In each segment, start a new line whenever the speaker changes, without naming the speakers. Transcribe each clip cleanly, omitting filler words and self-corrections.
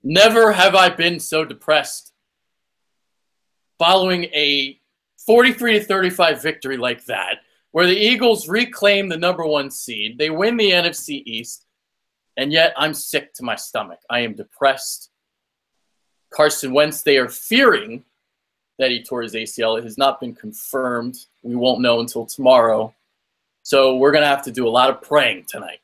Never have I been so depressed following a 43-35 victory like that, where the Eagles reclaim the #1 seed. They win the NFC East, and yet I'm sick to my stomach. I am depressed. Carson Wentz, they are fearing that he tore his ACL. It has not been confirmed. We won't know until tomorrow. So we're going to have to do a lot of praying tonight.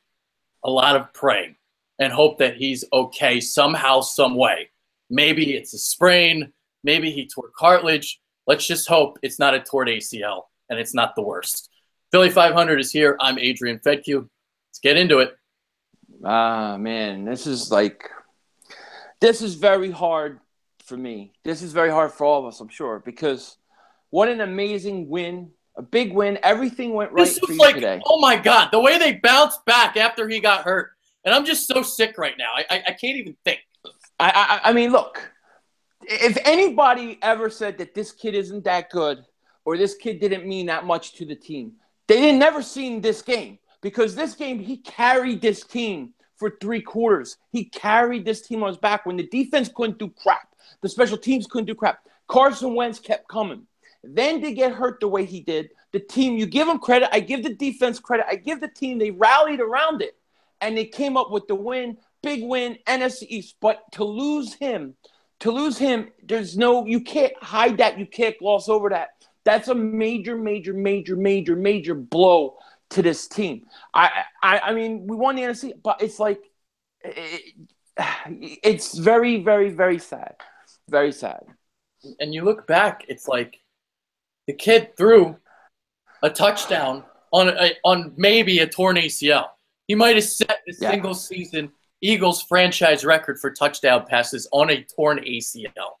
A lot of praying. And hope that he's okay somehow, some way. Maybe it's a sprain. Maybe he tore cartilage. Let's just hope it's not a torn ACL and it's not the worst. Philly 500 is here. I'm Adrian Fedke. Let's get into it.
Man, this is very hard for me. This is very hard for all of us, I'm sure, because what an amazing win, a big win. Everything went right for you today.
Oh my God, the way they bounced back after he got hurt. And I'm just so sick right now. I can't even think.
I mean, look, if anybody ever said that this kid isn't that good or this kid didn't mean that much to the team, they had never seen this game, because this game, he carried this team for 3 quarters. He carried this team on his back when the defense couldn't do crap. The special teams couldn't do crap. Carson Wentz kept coming. Then to get hurt the way he did, the team, you give him credit. I give the defense credit. I give the team, they rallied around it. And they came up with the win, big win, NFC East. But to lose him, there's no, you can't hide that. You can't gloss over that. That's a major, major, major, major, major blow to this team. I mean, we won the NFC, but it's like, it's very, very, very sad. Very sad.
And you look back, it's like the kid threw a touchdown on maybe a torn ACL. He might have set the single season Eagles franchise record for touchdown passes on a torn ACL.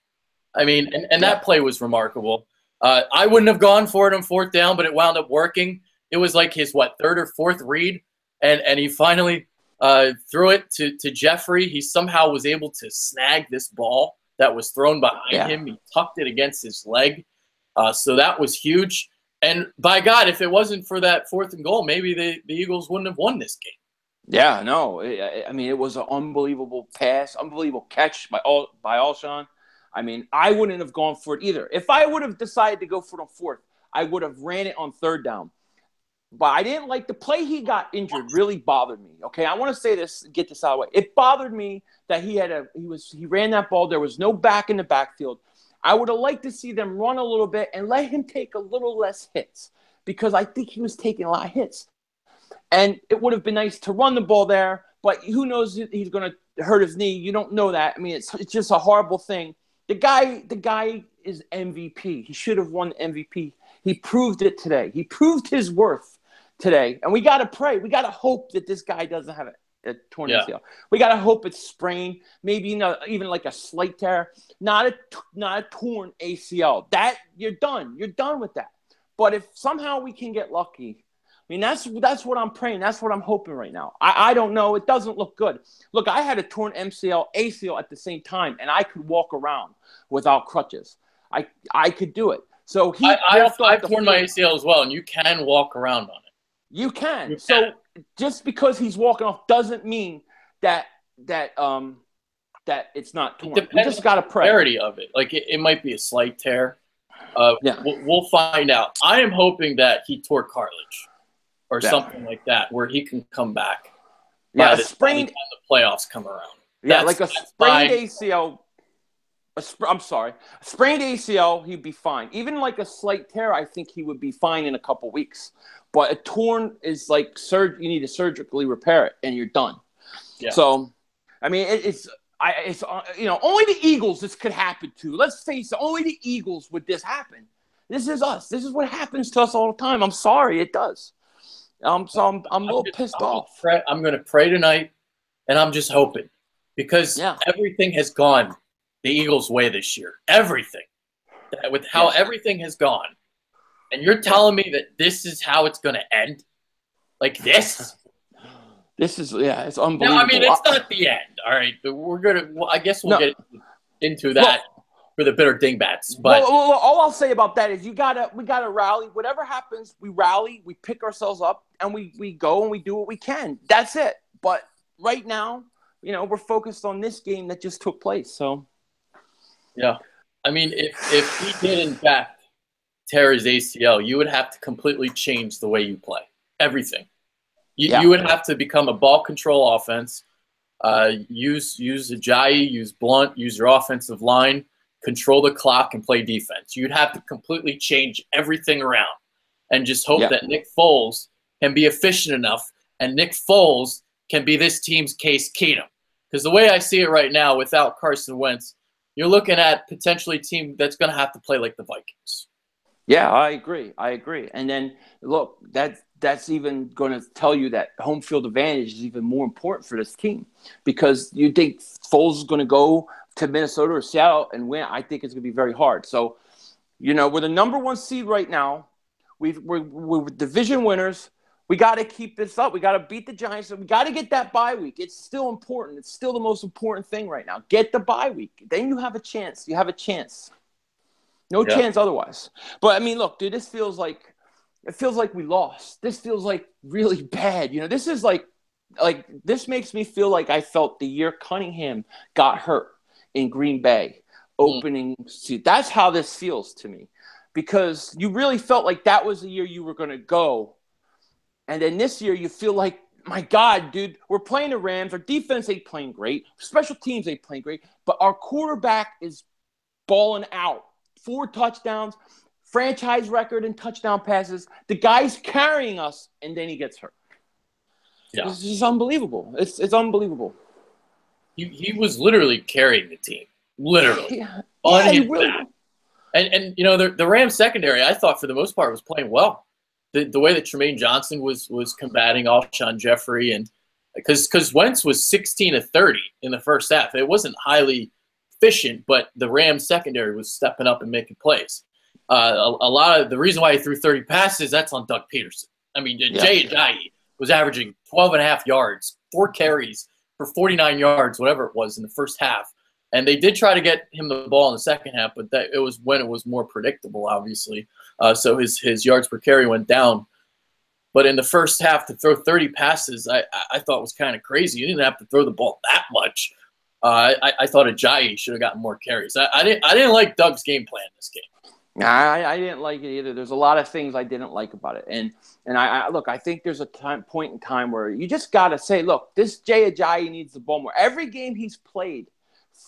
I mean, and that play was remarkable. I wouldn't have gone for it on 4th down, but it wound up working. It was like his, 3rd or 4th read, and he finally threw it to Jeffrey. He somehow was able to snag this ball that was thrown behind him. He tucked it against his leg. So that was huge. And by God, if it wasn't for that 4th and goal, maybe the Eagles wouldn't have won this game.
Yeah, no. I mean, it was an unbelievable pass, unbelievable catch by Alshon. I mean, I wouldn't have gone for it either. If I would have decided to go for it on 4th, I would have ran it on 3rd down. But I didn't like the play. He got injured. Really bothered me. Okay, I want to say this, get this out of the way. It bothered me that he ran that ball. There was no back in the backfield. I would have liked to see them run a little bit and let him take a little less hits, because I think he was taking a lot of hits. And it would have been nice to run the ball there, but who knows if he's going to hurt his knee. You don't know that. I mean, it's just a horrible thing. The guy is MVP. He should have won the MVP. He proved it today. He proved his worth today. And we got to pray. We got to hope that this guy doesn't have a torn ACL. We got to hope it's sprained, maybe even like a slight tear, not a torn ACL. That you're done. You're done with that. But if somehow we can get lucky, I mean, that's what I'm praying. That's what I'm hoping right now. I don't know. It doesn't look good. Look, I had a torn MCL, ACL at the same time, and I could walk around without crutches. I could do it. So
I've torn my ACL as well, and you can walk around on it.
You can. So just because he's walking off doesn't mean that it's not torn. You just got to pray.
The severity of it. Like it might be a slight tear. We'll find out. I am hoping that he tore cartilage or something like that, where he can come back.
Yeah, a sprained.
By the playoffs come around.
Yeah, like a sprained ACL. I'm sorry, a sprained ACL, he'd be fine. Even like a slight tear, I think he would be fine in a couple weeks. But a torn is like you need to surgically repair it, and you're done. Yeah. So, I mean, it's only the Eagles this could happen to. Let's face it, only the Eagles would this happen. This is us. This is what happens to us all the time. I'm sorry, it does. I'm a little pissed off.
I'm going to pray tonight, and I'm just hoping, because everything has gone the Eagles' way this year. Everything. With how everything has gone. And you're telling me that this is how it's going to end? Like this?
This is, it's unbelievable.
No, I mean, it's not the end, all right? I guess we'll get into that for the bitter dingbats. But
all I'll say about that is we gotta rally. Whatever happens, we rally, we pick ourselves up, and we go and we do what we can. That's it. But right now, we're focused on this game that just took place. So,
yeah. I mean, if he did in fact tear his ACL, you would have to completely change the way you play. Everything. You would have to become a ball control offense. Use Ajayi, use Blunt, use your offensive line, control the clock, and play defense. You'd have to completely change everything around and just hope that Nick Foles can be efficient enough and Nick Foles can be this team's Case Keenum. Because the way I see it right now, without Carson Wentz, you're looking at potentially a team that's going to have to play like the Vikings.
Yeah, I agree. And then, look, that's even going to tell you that home field advantage is even more important for this team, because you think Foles is going to go to Minnesota or Seattle and win. I think it's going to be very hard. So, we're the number 1 seed right now. We're division winners. We got to keep this up. We got to beat the Giants. We got to get that bye week. It's still important. It's still the most important thing right now. Get the bye week. Then you have a chance. You have a chance. No chance otherwise. But, I mean, look, dude, it feels like we lost. This feels like really bad. This is like this makes me feel like I felt the year Cunningham got hurt in Green Bay opening. That's how this feels to me, because you really felt like that was the year you were going to go. And then this year you feel like, my God, dude, we're playing the Rams. Our defense ain't playing great. Special teams ain't playing great. But our quarterback is balling out. 4 touchdowns, franchise record in touchdown passes. The guy's carrying us, and then he gets hurt. Yeah. It's just unbelievable. It's unbelievable.
He was literally carrying the team. Literally.
Yeah,
On his
really.
back. And the Rams secondary, I thought for the most part was playing well. The way that Tremaine Johnson was combating Alshon Jeffrey, and because Wentz was 16 of 30 in the first half. It wasn't highly efficient, but the Rams secondary was stepping up and making plays. A lot of the reason why he threw 30 passes, that's on Doug Peterson. I mean, Jay Ajayi was averaging 12.5 yards, 4 carries for 49 yards, whatever it was in the first half. And they did try to get him the ball in the second half, but it was when it was more predictable, obviously. So his yards per carry went down. But in the first half, to throw 30 passes, I thought was kind of crazy. You didn't have to throw the ball that much. I thought Ajayi should have gotten more carries. I didn't like Doug's game plan in this game.
I didn't like it either. There's a lot of things I didn't like about it. And I think there's a point in time where you just got to say, look, this Jay Ajayi needs the ball more. Every game he's played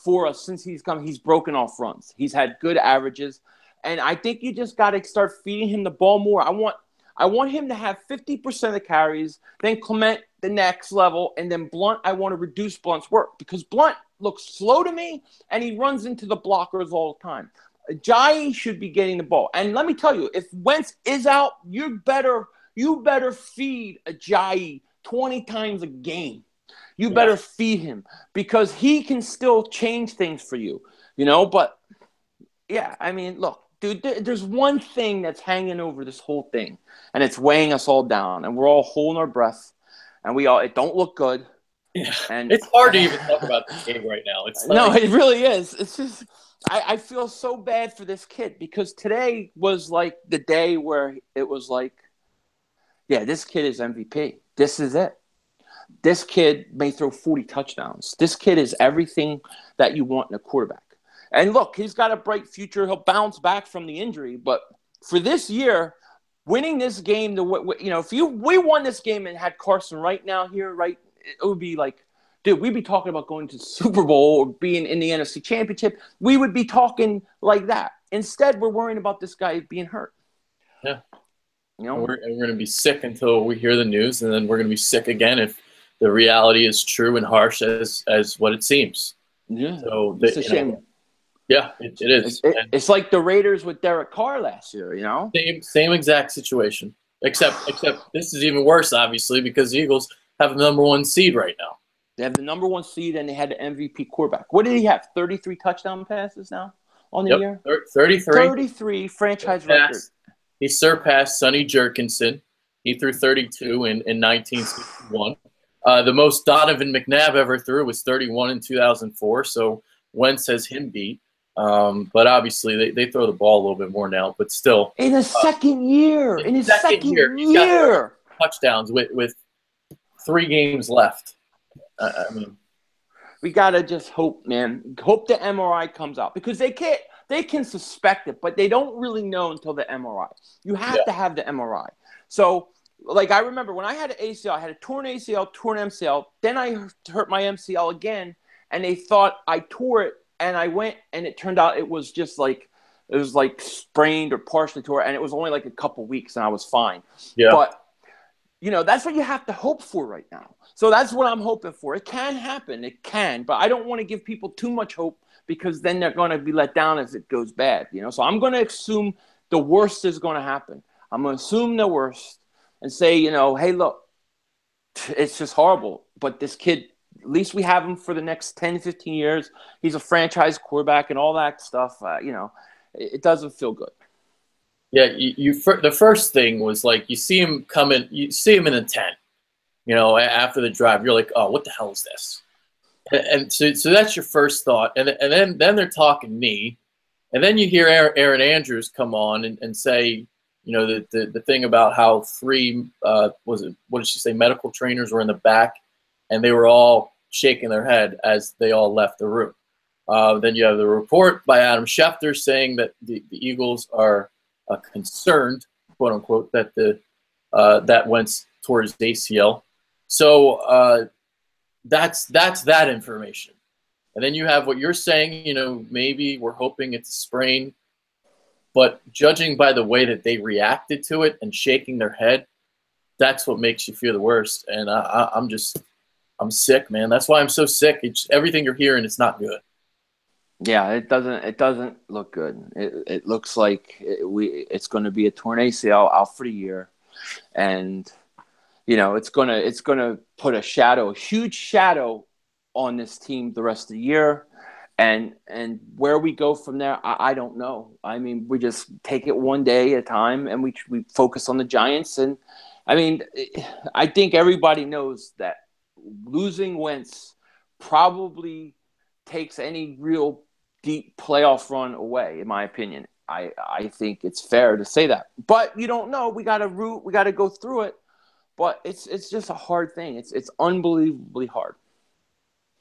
for us since he's come, he's broken off runs. He's had good averages. And I think you just got to start feeding him the ball more. I want him to have 50% of the carries, then Clement the next level, and then Blunt, I want to reduce Blunt's work, because Blunt looks slow to me and he runs into the blockers all the time. Ajayi should be getting the ball. And let me tell you, if Wentz is out, you better feed Ajayi 20 times a game. You better feed him, because he can still change things for you, But, yeah, I mean, look, dude, there's one thing that's hanging over this whole thing, and it's weighing us all down, and we're all holding our breath, and it don't look good.
Yeah. And it's hard to even talk about this game right now.
No, it really is. It's just I feel so bad for this kid, because today was like the day where it was like, yeah, this kid is MVP. This is it. This kid may throw 40 touchdowns. This kid is everything that you want in a quarterback. And look, he's got a bright future. He'll bounce back from the injury. But for this year, winning this game, if we won this game and had Carson right now here, right, it would be like, dude, we'd be talking about going to the Super Bowl or being in the NFC Championship. We would be talking like that. Instead, we're worrying about this guy being hurt.
Yeah. We're going to be sick until we hear the news, and then we're going to be sick again if the reality is true and harsh as what it seems.
Yeah.
So
it's a shame.
Yeah, it is.
It's like the Raiders with Derek Carr last year,
Same exact situation. Except this is even worse, obviously, because the Eagles have the number 1 seed right now.
They have the number 1 seed, and they had the MVP quarterback. What did he have? 33 touchdown passes now on the year?
33.
33 franchise record.
He surpassed Sonny Jerkinson. He threw 32 in 1961. The most Donovan McNabb ever threw was 31 in 2004, so Wentz has him beat. But obviously, they throw the ball a little bit more now, but still.
In his second year. In his second year.
He's got touchdowns with 3 games left. I mean,
We gotta just hope, man. Hope the MRI comes out because they can suspect it, but they don't really know until the MRI. You have to have the MRI. So, like I remember when I had an ACL, I had a torn ACL, torn MCL. Then I hurt my MCL again, and they thought I tore it, and I went, and it turned out it was just like sprained or partially tore, and it was only like a couple weeks, and I was fine. Yeah. But that's what you have to hope for right now. So that's what I'm hoping for. It can happen. It can. But I don't want to give people too much hope because then they're going to be let down as it goes bad. So I'm going to assume the worst is going to happen. I'm going to assume the worst and say, hey, look, it's just horrible. But this kid, at least we have him for the next 10, 15 years. He's a franchise quarterback and all that stuff. It doesn't feel good.
Yeah, the first thing was like you see him coming, you see him in the tent, after the drive. You're like, oh, what the hell is this? And so that's your first thought. And then they're talking knee. And then you hear Aaron Andrews come on and say, the thing about how three, what did she say, medical trainers were in the back, and they were all shaking their head as they all left the room. Then you have the report by Adam Schefter saying that the Eagles are concerned, quote unquote, that that Wentz tore his ACL. So that's that information. And then you have what you're saying, maybe we're hoping it's a sprain, but judging by the way that they reacted to it and shaking their head, that's what makes you feel the worst. And I'm sick, man. That's why I'm so sick. It's everything you're hearing. It's not good.
Yeah, it doesn't look good. It looks like it's going to be a torn ACL out for the year, and it's gonna put a huge shadow on this team the rest of the year, and where we go from there, I don't know. I mean, we just take it one day at a time, and we focus on the Giants. And I mean, I think everybody knows that losing Wentz probably takes any real deep playoff run away, in my opinion. I think it's fair to say that. But you don't know. We got to go through it. But it's just a hard thing. It's unbelievably hard.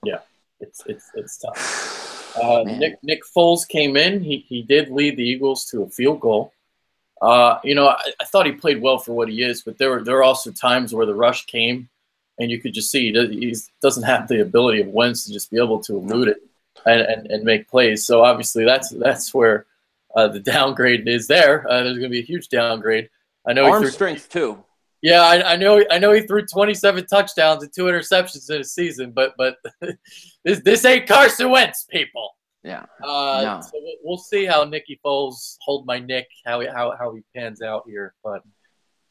Yeah, it's tough. Nick Foles came in. He did lead the Eagles to a field goal. I thought he played well for what he is, but there were also times where the rush came, and you could just see he doesn't have the ability of Wentz to just be able to elude it and make plays. So obviously that's where the downgrade is there. There's going to be a huge downgrade. I know
arm strength too.
Yeah, I know he threw 27 touchdowns and 2 interceptions in a season, but this ain't Carson Wentz, people.
Yeah.
No. So we'll see how Nicky Foles hold my Nick, how he pans out here. But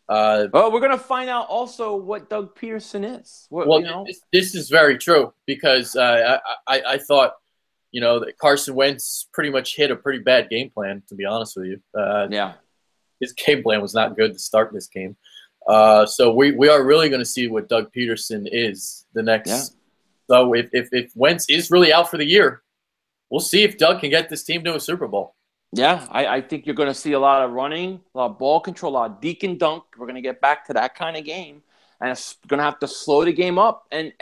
well, we're gonna find out also what Doug Peterson is.
This is very true because I thought that Carson Wentz pretty much hit a pretty bad game plan. To be honest with you, his game plan was not good to start this game. So we are really going to see what Doug Peterson is the next. Yeah. So if Wentz is really out for the year, we'll see if Doug can get this team to a Super Bowl.
Yeah, I think you're going to see a lot of running, a lot of ball control, a lot of deke and dunk. We're going to get back to that kind of game, and it's going to have to slow the game up, and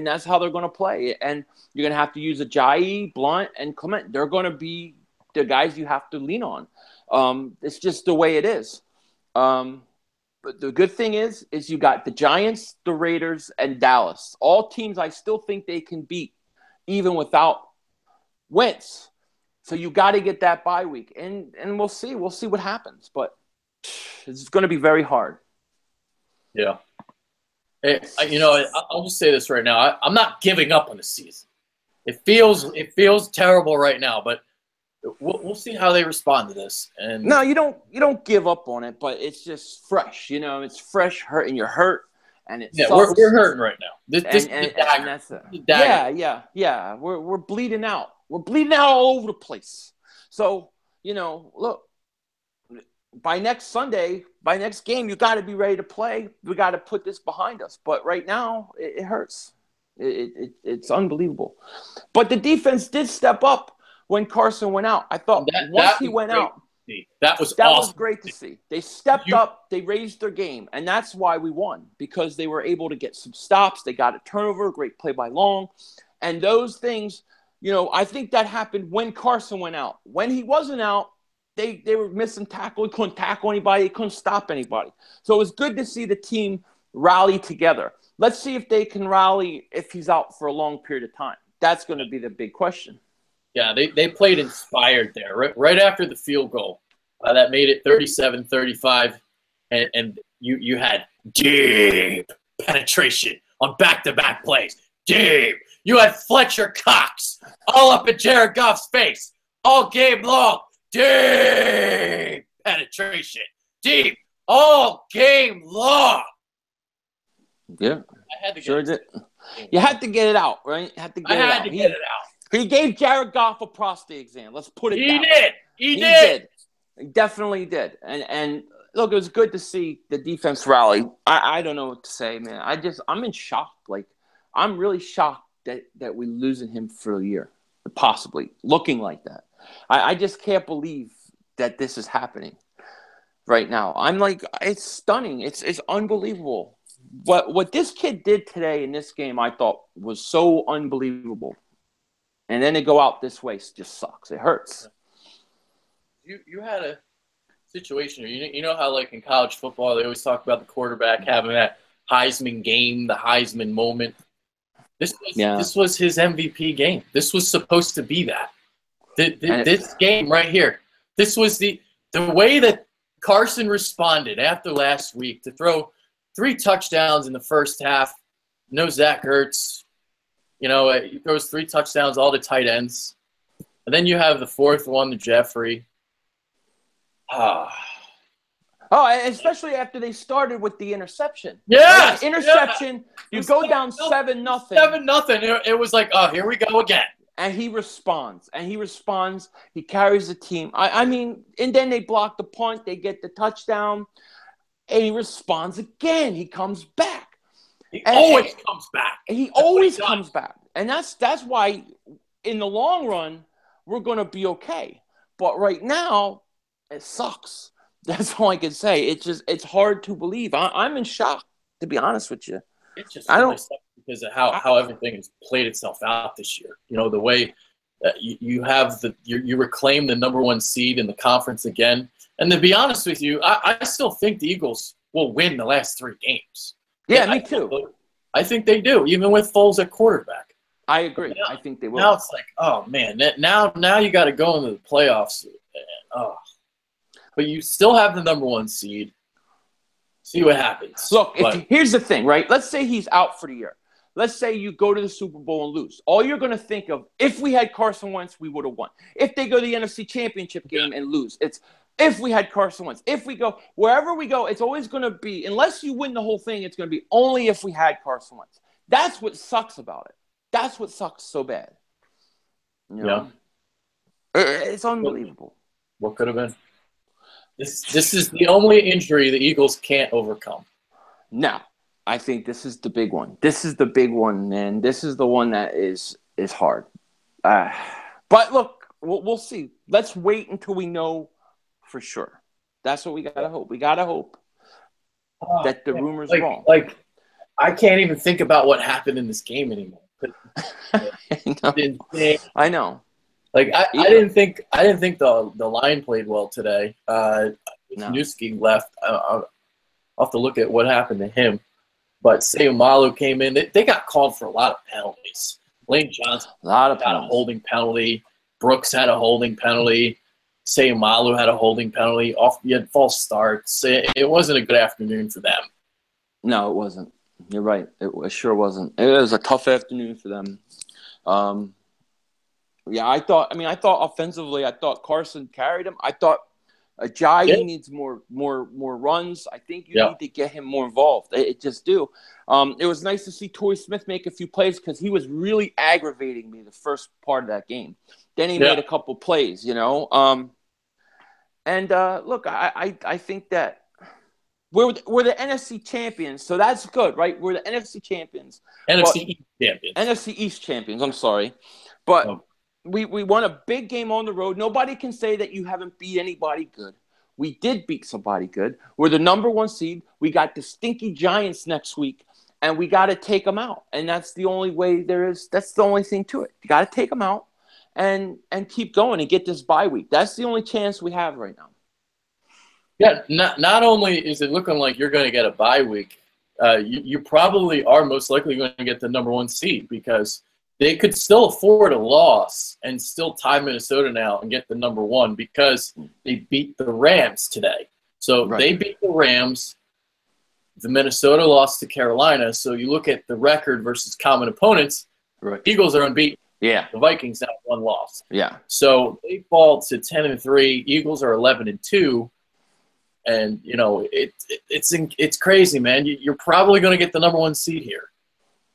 that's how they're going to play. And you're going to have to use Ajayi, Blunt, and Clement. They're going to be the guys you have to lean on. It's just the way it is. But the good thing is you got the Giants, the Raiders, and Dallas. All teams I still think they can beat, even without Wentz. So you got to get that bye week, and we'll see. We'll see what happens, but it's going to be very hard.
Yeah. Hey, I'll just say this right now. I'm not giving up on the season. It feels terrible right now, but we'll see how they respond to this. And
no, you don't give up on it, but it's just fresh. It's fresh, hurt, and you're hurt, and it's
we're hurting right now. This
and that's yeah. We're bleeding out. We're bleeding out all over the place. So look, by next Sunday, by next game, you got to be ready to play. We got to put this behind us. But right now, it hurts. It's unbelievable. But the defense did step up when Carson went out. I thought once he went out,
that was
great to see. They stepped up, they raised their game, and that's why we won, because they were able to get some stops. They got a turnover, great play by Long, And those things, I think that happened when Carson went out. When he wasn't out, they were missing tackle. He couldn't tackle anybody. He couldn't stop anybody. So it was good to see the team rally together. Let's see if they can rally if he's out for a long period of time. That's going to be the big question.
Yeah, they played inspired there. Right after the field goal, that made it 37-35, and you had deep penetration on back-to-back plays. Deep. You had Fletcher Cox all up in Jared Goff's face all game long. Deep penetration. Deep all game long.
Yeah.
I had to
sure did. You had to get it out, right? You had to get it out. He gave Jared Goff a prostate exam. Let's put it that way.
He did.
He definitely did. And look, it was good to see the defense rally. I don't know what to say, man. I'm in shock. Like, I'm really shocked that we're losing him for a year, possibly looking like that. I just can't believe that this is happening right now. I'm like, it's stunning. It's unbelievable. What this kid did today in this game, I thought was so unbelievable. And then they go out this way, it just sucks. It hurts.
You had a situation, you know how like in college football they always talk about the quarterback having that Heisman game, the Heisman moment. This was his MVP game. This was supposed to be that. This game right here. This was the way that Carson responded after last week to throw 3 touchdowns in the first half. No Zach Ertz. He throws 3 touchdowns, all to tight ends. And then you have the 4th one to Jeffrey.
Oh, especially after they started with the interception.
Yes!
Interception. You go down 7-0.
7-0. It was like, oh, here we go again.
And he responds. He carries the team. I mean, and then they block the punt. They get the touchdown. And he responds again. He comes back.
He always comes back.
He always comes back. And that's why, in the long run, we're going to be okay. But right now, it sucks. That's all I can say. It's hard to believe. I'm in shock, to be honest with you.
It's just really sucks because of how everything has played itself out this year. The way that you have you reclaim the number 1 seed in the conference again. And to be honest with you, I still think the Eagles will win the last 3 games.
Yeah, me too.
I think they do, even with Foles at quarterback.
I agree. I think they will.
Now it's like, oh man, now you got to go into the playoffs. But you still have the number 1 seed. See what happens.
Look, here's the thing, right? Let's say he's out for the year. Let's say you go to the Super Bowl and lose. All you're going to think of, if we had Carson Wentz, we would have won. If they go to the NFC Championship game and lose, it's if we had Carson Wentz. If we go, wherever we go, it's always going to be, unless you win the whole thing, it's going to be only if we had Carson Wentz. That's what sucks about it. That's what sucks so bad.
Yeah.
It's unbelievable.
What could have been? This is the only injury the Eagles can't overcome.
No, I think this is the big one. This is the big one, man. This is the one that is hard. But look, we'll see. Let's wait until we know for sure. That's what we got to hope. We got to hope that the rumor's wrong.
Like, I can't even think about what happened in this game anymore.
I know.
Like I didn't think the line played well today. Newski left. I'll have to look at what happened to him. But Sayumalu came in. They got called for a lot of penalties. Lane Johnson got a holding penalty. Brooks had a holding penalty. Sayumalu had a holding penalty. You had false starts. It wasn't a good afternoon for them.
No, it wasn't. You're right. It sure wasn't. It was a tough afternoon for them. Yeah, I thought offensively, I thought Carson carried him. I thought Ajayi needs more runs. I think you need to get him more involved. It just do. It was nice to see Torrey Smith make a few plays because he was really aggravating me the first part of that game. Then he made a couple plays, look, I think that we're the NFC champions, so that's good, right? We're the NFC champions. NFC East champions, I'm sorry. But we won a big game on the road. Nobody can say that you haven't beat anybody good. We did beat somebody good. We're the number 1 seed. We got the stinky Giants next week. and we got to take them out. And that's the only way there is. That's the only thing to it. You got to take them out and keep going and get this bye week. That's the only chance we have right now.
Yeah, not only is it looking like you're going to get a bye week, you probably are most likely going to get the number 1 seed because they could still afford a loss and still tie Minnesota now and get the number 1 because they beat the Rams today. So
Right.
They beat the Rams. The Minnesota lost to Carolina. So you look at the record versus common opponents.
Right.
Eagles are unbeaten.
Yeah.
The Vikings have 1 loss.
Yeah.
So they fall to 10-3. Eagles are 11-2. And, you know, it's crazy, man. You're probably going to get the number 1 seed here.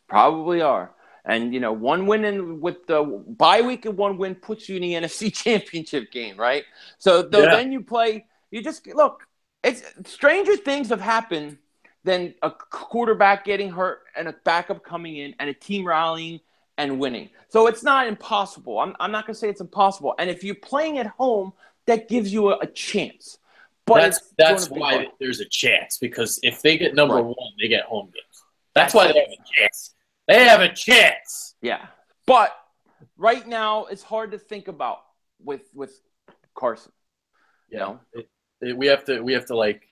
Probably are. And, you know, 1 win with the bye week and 1 win puts you in the NFC Championship game, right? So then you play – you just – look, it's stranger things have happened than a quarterback getting hurt and a backup coming in and a team rallying and winning. So it's not impossible. I'm not going to say it's impossible. And if you're playing at home, that gives you a chance. But
that's why there's a chance, because if they get number 1, they get home games. That's why they have a chance. They have a chance.
Yeah. But right now it's hard to think about with Carson.
You know? We have to like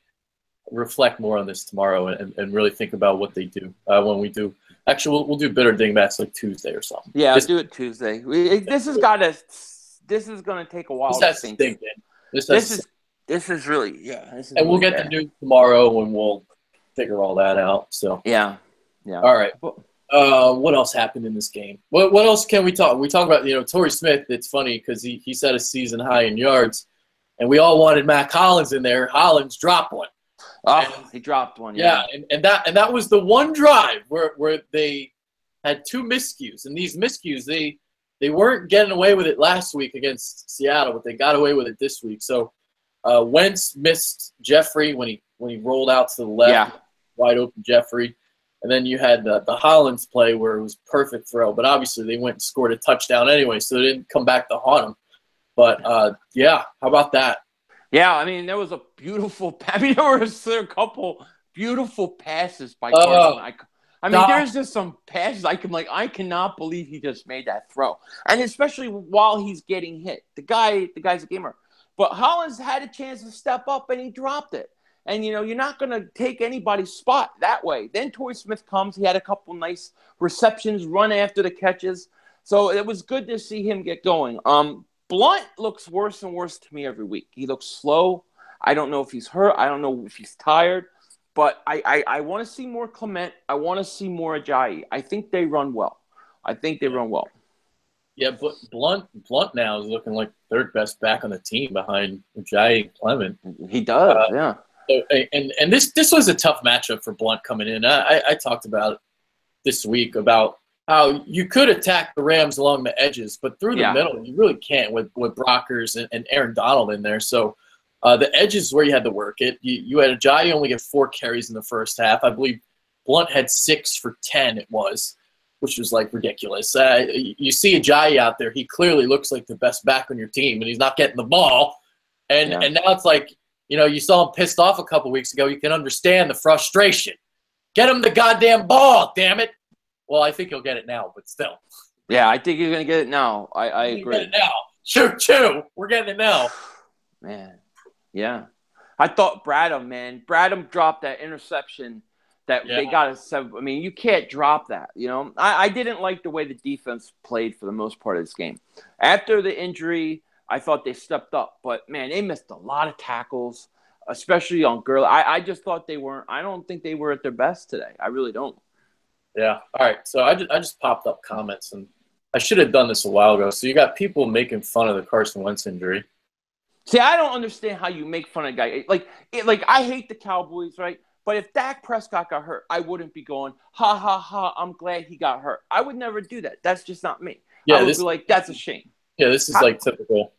reflect more on this tomorrow and really think about what they do when we do. Actually, we'll do bitter dingbats like Tuesday or something.
Yeah, let's do it Tuesday. This is going to take a while to think. This is really,
and we'll get the news tomorrow, and we'll figure all that out. So
yeah.
All right. What else happened in this game? What else can we talk? We talk about Torrey Smith. It's funny because he set a season high in yards, and we all wanted Matt Collins in there. Hollins dropped one.
He dropped one.
Yeah, and that was the one drive where they had 2 miscues, and these miscues they weren't getting away with it last week against Seattle, but they got away with it this week. So. Wentz missed Jeffrey when he rolled out to the left, wide open Jeffrey, and then you had the Hollins play where it was perfect throw. But obviously they went and scored a touchdown anyway, so they didn't come back to haunt him. But how about that?
Yeah, I mean there was a beautiful. I mean there were a couple beautiful passes by Carson. I mean there's just some passes I cannot believe he just made that throw, and especially while he's getting hit. The guy's a gamer. But Hollins had a chance to step up, and he dropped it. And, you're not going to take anybody's spot that way. Then Torrey Smith comes. He had a couple nice receptions, run after the catches. So it was good to see him get going. Blunt looks worse and worse to me every week. He looks slow. I don't know if he's hurt. I don't know if he's tired. But I want to see more Clement. I want to see more Ajayi. I think they run well.
Yeah, but Blunt now is looking like 3rd best back on the team behind Ajayi and Clement.
He does, yeah.
So, and this was a tough matchup for Blunt coming in. I talked about it this week about how you could attack the Rams along the edges, but through the middle you really can't with Brockers and Aaron Donald in there. So the edges is where you had to work it. You had Ajayi only get 4 carries in the first half. I believe Blunt had 6 for 10 it was, which was like ridiculous. You see Ajayi out there, he clearly looks like the best back on your team, and he's not getting the ball. And now it's like, you saw him pissed off a couple weeks ago. You can understand the frustration. Get him the goddamn ball, damn it. Well, I think he'll get it now, but still.
Yeah, I think you're going to get it now. I agree.
Get it now. Shoot. We're getting it now.
Man, yeah. I thought Bradham dropped that interception. They got a 7. I mean, you can't drop that. I didn't like the way the defense played for the most part of this game. After the injury, I thought they stepped up, but man, they missed a lot of tackles, especially on Gurley. I just thought they weren't. I don't think they were at their best today. I really don't.
Yeah. All right. So I just popped up comments, and I should have done this a while ago. So you got people making fun of the Carson Wentz injury.
See, I don't understand how you make fun of a guy like I hate the Cowboys, right? But if Dak Prescott got hurt, I wouldn't be going, ha, ha, ha, I'm glad he got hurt. I would never do that. That's just not me. I would be like, that's a shame.
Yeah, this is like typical.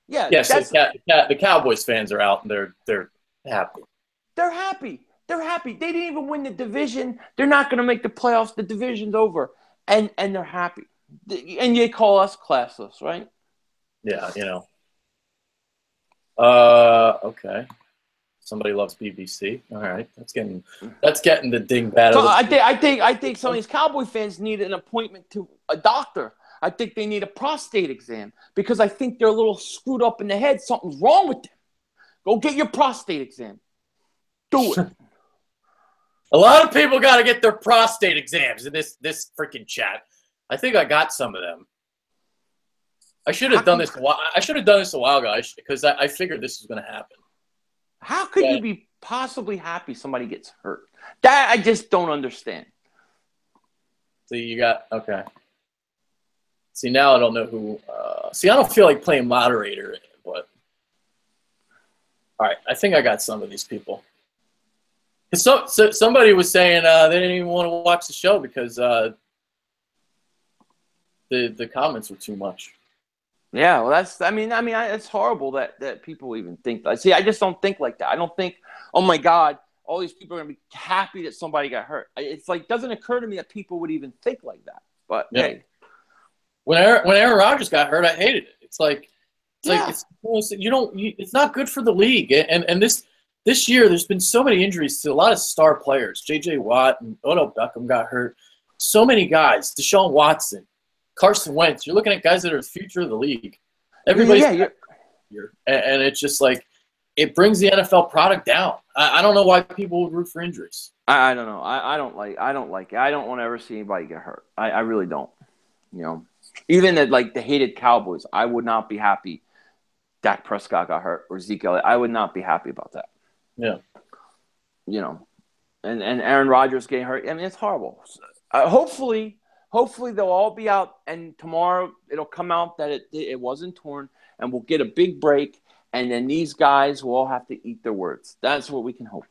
Yeah, so the Cowboys fans are out, and they're happy.
They're happy. They didn't even win the division. They're not going to make the playoffs. The division's over. And they're happy. And they call us classless, right?
Yeah, Okay. Somebody loves BBC. All right, that's getting the dingbat.
So I think some of these Cowboy fans need an appointment to a doctor. I think they need a prostate exam because I think they're a little screwed up in the head. Something's wrong with them. Go get your prostate exam. Do it.
A lot of people got to get their prostate exams in this freaking chat. I think I got some of them. I should have done this. I should have done this a while ago because I figured this was going to happen.
How could you be possibly happy somebody gets hurt? That I just don't understand.
So you got okay. See, now I don't know who. See, I don't feel like playing moderator, but all right. I think I got some of these people. So somebody was saying they didn't even want to watch the show because the comments were too much.
Yeah, well, that's. I mean, it's horrible that people even think that. See, I just don't think like that. I don't think, oh my God, all these people are gonna be happy that somebody got hurt. It's like doesn't occur to me that people would even think like that. But yeah. Hey,
when Aaron Rodgers got hurt, I hated it. It's like it's not good for the league. And this year, there's been so many injuries to a lot of star players. J.J. Watt and Odell Beckham got hurt. So many guys. Deshaun Watson. Carson Wentz, you're looking at guys that are the future of the league. Everybody's here. And it's just like it brings the NFL product down. I don't know why people would root for injuries.
I don't know. I don't like it. I don't want to ever see anybody get hurt. I really don't. You know, even the hated Cowboys, I would not be happy Dak Prescott got hurt or Zeke Elliott. I would not be happy about that.
Yeah.
You know, and Aaron Rodgers getting hurt. I mean, it's horrible. Hopefully they'll all be out, and tomorrow it'll come out that it wasn't torn, and we'll get a big break, and then these guys will all have to eat their words. That's what we can hope.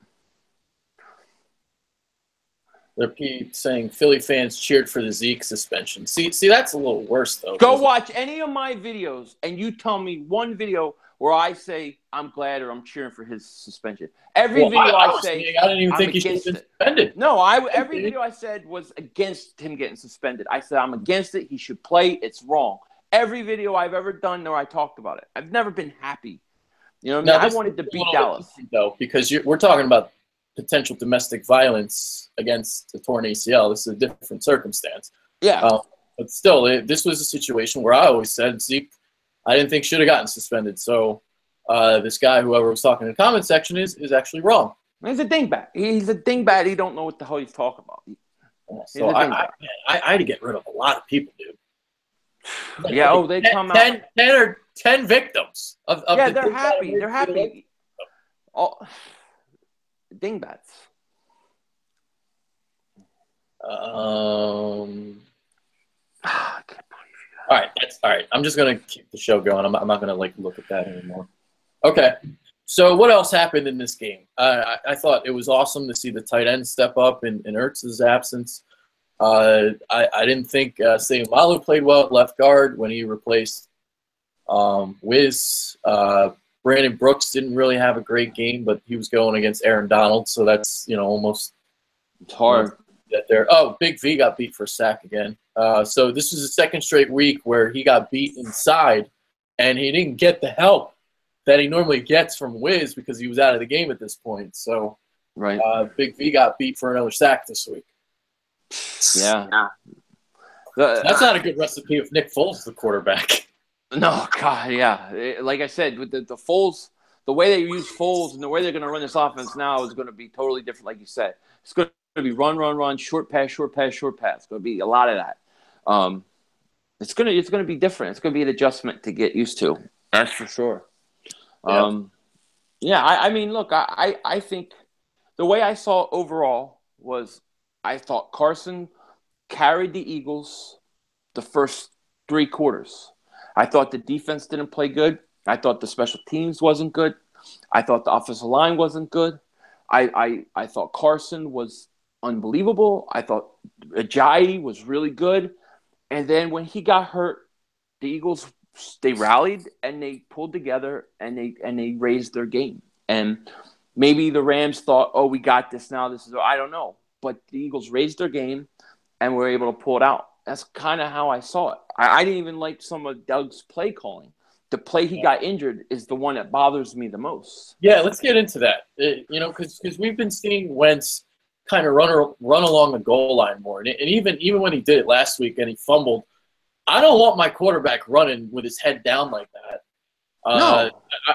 They're saying Philly fans cheered for the Zeke suspension. See, that's a little worse, though.
Go watch any of my videos, and you tell me one video where I say I'm glad or I'm cheering for his suspension. Every video I say,
I didn't even think he should have been suspended.
No, every video I said was against him getting suspended. I said I'm against it. He should play. It's wrong. Every video I've ever done where I talked about it, I've never been happy. You know what I mean? I wanted to beat Dallas.
Though, because we're talking about potential domestic violence against a torn ACL. This is a different circumstance.
Yeah.
But still, this was a situation where I always said Zeke, I didn't think should have gotten suspended. So this guy, whoever was talking in the comment section, is actually wrong.
He's a dingbat. He's a dingbat. He don't know what the hell he's talking about.
So I had to get rid of a lot of people, dude.
Yeah. They come out
10 victims of
they're happy. They're happy. Oh, dingbats.
All right, that's all right. I'm just gonna keep the show going. I'm not gonna look at that anymore. Okay, so what else happened in this game? I thought it was awesome to see the tight end step up in Ertz's absence. I didn't think Seumalo played well at left guard when he replaced Wiz. Brandon Brooks didn't really have a great game, but he was going against Aaron Donald, so that's almost
it's hard.
Big V got beat for a sack again. So this was the second straight week where he got beat inside, and he didn't get the help that he normally gets from Wiz because he was out of the game at this point. So
right,
Big V got beat for another sack this week.
Yeah.
That's not a good recipe if Nick Foles is the quarterback.
No, God, yeah. Like I said, with the Foles, the way they use Foles and the way they're going to run this offense now is going to be totally different, like you said. It's going to be run, short pass, short pass, short pass. It's going to be a lot of that. It's going to be different. It's going to be an adjustment to get used to. That's for sure.
Yeah.
I mean, look, I think the way I saw it overall was I thought Carson carried the Eagles the first 3 quarters. I thought the defense didn't play good. I thought the special teams wasn't good. I thought the offensive line wasn't good. I thought Carson was unbelievable. I thought Ajayi was really good. And then when he got hurt, the Eagles, they rallied and they pulled together and they raised their game. And maybe the Rams thought, oh, we got this now. I don't know. But the Eagles raised their game and were able to pull it out. That's kind of how I saw it. I didn't even like some of Doug's play calling. the play he got injured is the one that bothers me the most.
Yeah, let's get into that. Because we've been seeing Wentz kind of run along the goal line more, and even when he did it last week and he fumbled, I don't want my quarterback running with his head down like that.
No.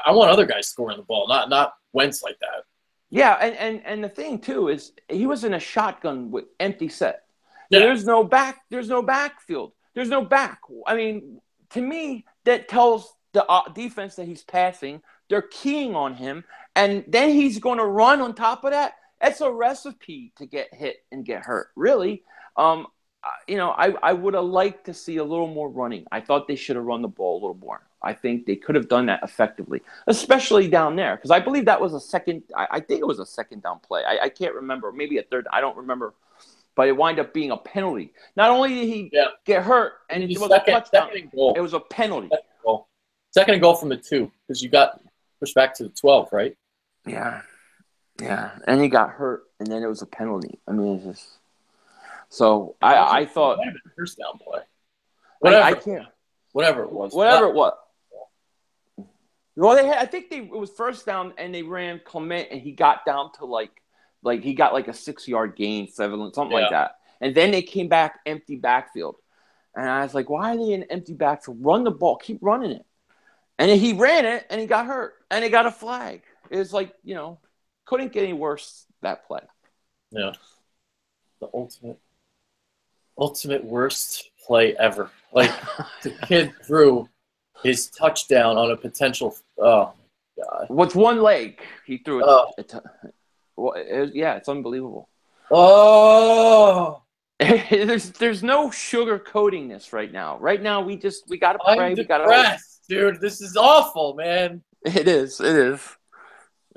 I want other guys scoring the ball, not Wentz like that.
Yeah, and the thing too is he was in a shotgun with empty set.
Yeah.
There's no backfield. There's no back. I mean, to me, that tells the defense that he's passing. They're keying on him, and then he's going to run on top of that. That's a recipe to get hit and get hurt. Really, I would have liked to see a little more running. I thought they should have run the ball a little more. I think they could have done that effectively, especially down there, because I believe that was a second. I think it was a second down play. I can't remember. Maybe a third. I don't remember. But it wound up being a penalty. Not only did he get hurt, and it was a touchdown, it was a penalty.
Second and goal from the 2, because you got pushed back to the 12, right?
Yeah. And he got hurt, and then it was a penalty. I mean, it's just so I thought
it might have been a first down play. Whatever it was.
Well, I think it was first down, and they ran Clement, and he got down to like he got like a 6-yard gain, something like that. And then they came back empty backfield, and I was like, why are they in empty backfield? Run the ball, keep running it. And then he ran it, and he got hurt, and he got a flag. It was like, couldn't get any worse that play.
Yeah, the ultimate worst play ever. Like the kid threw his touchdown on a potential. Oh God!
With one leg, he threw it. It's unbelievable.
Oh,
there's no sugarcoating this right now. Right now, we got to pray.
I'm depressed, dude. This is awful, man.
It is. Oh.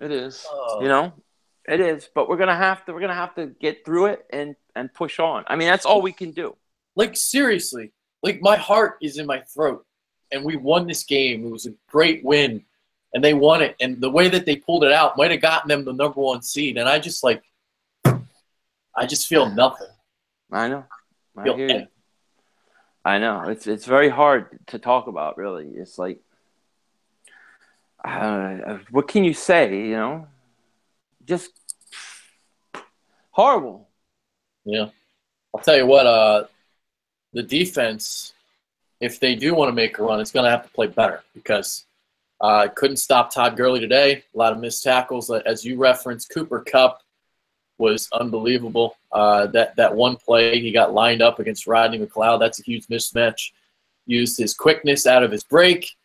It is. But we're gonna have to get through it and push on. I mean, that's all we can do.
Like seriously, like my heart is in my throat, and we won this game. It was a great win. And they won it, and the way that they pulled it out might have gotten them the number 1 seed. And I just feel nothing.
I know. I hear you. I know. It's very hard to talk about. Really, it's like, what can you say? Just horrible.
Yeah, I'll tell you what. The defense, if they do want to make a run, it's going to have to play better because. Couldn't stop Todd Gurley today. A lot of missed tackles. As you referenced, Cooper Kupp was unbelievable. That one play, he got lined up against Rodney McLeod. That's a huge mismatch. Used his quickness out of his break,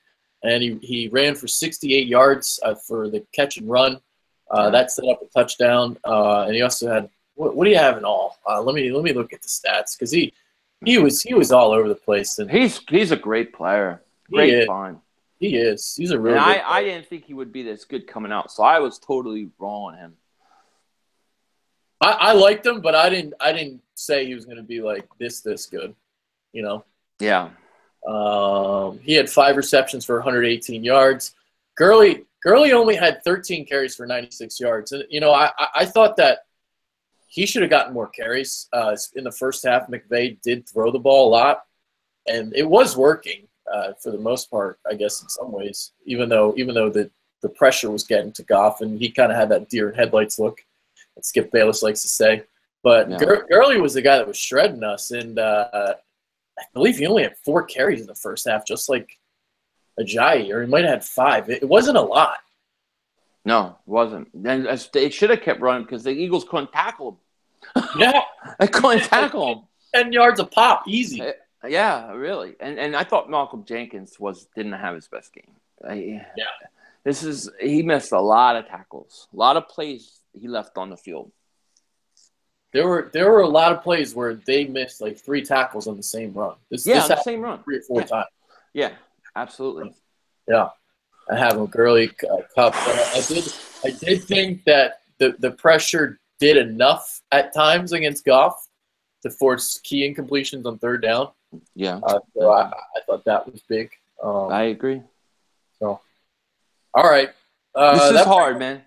and he ran for 68 yards for the catch and run. That set up a touchdown. And he also had what do you have in all? Let me look at the stats because he was all over the place. And
he's a great player. Great fun.
He is. He's a really good player.
I didn't think he would be this good coming out, so I was totally wrong on him.
I liked him, but I didn't say he was going to be like this good,
Yeah.
He had 5 receptions for 118 yards. Gurley only had 13 carries for 96 yards, and I thought that he should have gotten more carries in the first half. McVay did throw the ball a lot, and it was working. For the most part, I guess in some ways, even though the pressure was getting to Goff, and he kind of had that deer in headlights look, that Skip Bayless likes to say. But Gurley was the guy that was shredding us, and I believe he only had 4 carries in the first half, just like Ajayi, or he might have had 5. It wasn't a lot.
No, it wasn't. And it should have kept running because the Eagles couldn't tackle him.
Yeah,
they couldn't tackle him.
10 yards a pop, easy.
Yeah, really. And I thought Malcolm Jenkins didn't have his best game. He missed a lot of tackles, a lot of plays he left on the field.
There were a lot of plays where they missed like 3 tackles on the same run. This
the same run
3 or 4 times.
Yeah, absolutely.
Yeah, I have him Gurley Cup. I did think that the pressure did enough at times against Goff to force key incompletions on 3rd down.
Yeah.
So I thought that was big.
I agree.
So, all right.
This is hard, man.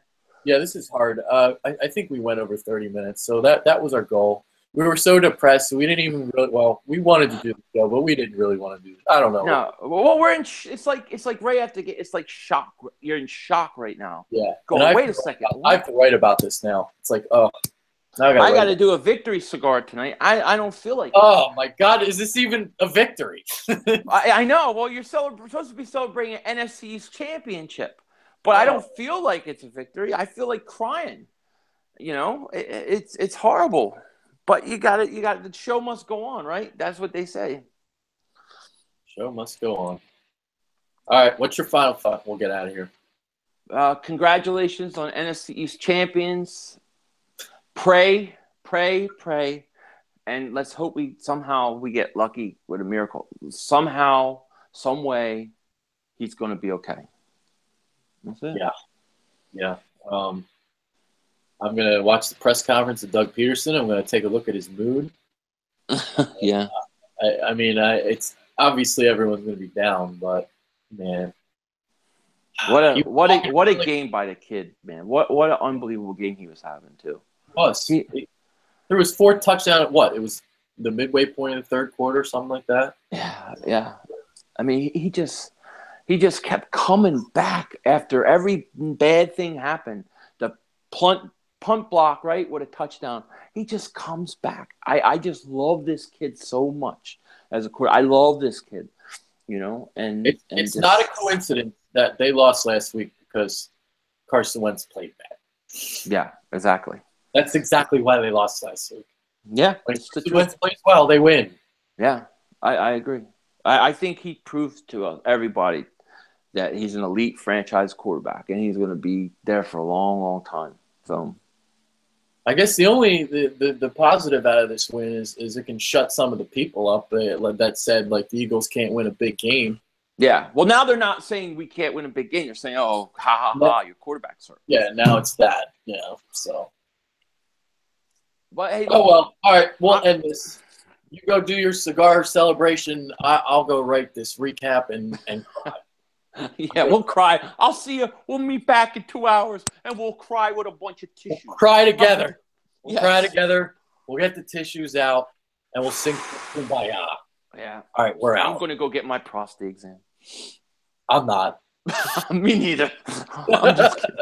Yeah, this is hard. I think we went over 30 minutes, so that was our goal. we were so depressed. We didn't even really. Well, we wanted to do the show, but we didn't really want to do it. I don't know.
No, well, we're in. It's like right after. It's like shock. You're in shock right now.
Yeah.
Go. Wait a second.
I have to write about this now. It's like, oh, now
I got to do a victory cigar tonight. I don't feel like.
Oh my God! Is this even a victory?
I know. Well, you're supposed to be celebrating an NFC East championship, but I don't feel like it's a victory. I feel like crying. You know, it's horrible. But you got it. The show must go on, right? That's what they say.
Show must go on. All right. What's your final thought? We'll get out of here.
Congratulations on NFC East champions. Pray, and let's hope we get lucky with a miracle. Somehow, some way, he's going to be okay. That's it.
Yeah. I'm going to watch the press conference of Doug Peterson. I'm going to take a look at his mood.
Yeah.
I mean, it's obviously everyone's going to be down, but man,
what a game by the kid, man! What an unbelievable game he was having too.
There was 4 touchdowns. It was the midway point of the third quarter, something like that.
Yeah. I mean, he just kept coming back after every bad thing happened. The punt block, right, with a touchdown. He just comes back. I just love this kid so much as a quarterback. I love this kid, you know. And
it's not a coincidence that they lost last week because Carson Wentz played bad.
Yeah, exactly.
That's exactly why they lost last week.
Yeah,
when Carson Wentz plays well, they win.
Yeah, I agree. I think he proved to everybody that he's an elite franchise quarterback, and he's going to be there for a long, long time. So,
I guess the only the positive out of this win is it can shut some of the people up that said like the Eagles can't win a big game.
Yeah. Well, now they're not saying we can't win a big game. They're saying, oh, your quarterback's hurt.
Yeah, now it's that. So.
But hey,
oh well. All right, we'll end this. You go do your cigar celebration. I'll go write this recap and cry.
Yeah, we'll cry. I'll see you. We'll meet back in 2 hours, and we'll cry with a bunch of tissues.
We'll cry together. Cry together. We'll get the tissues out, and we'll sing Kumbaya.
Yeah.
All right, we're out.
I'm going to go get my prostate exam.
I'm not.
Me neither. I'm just kidding.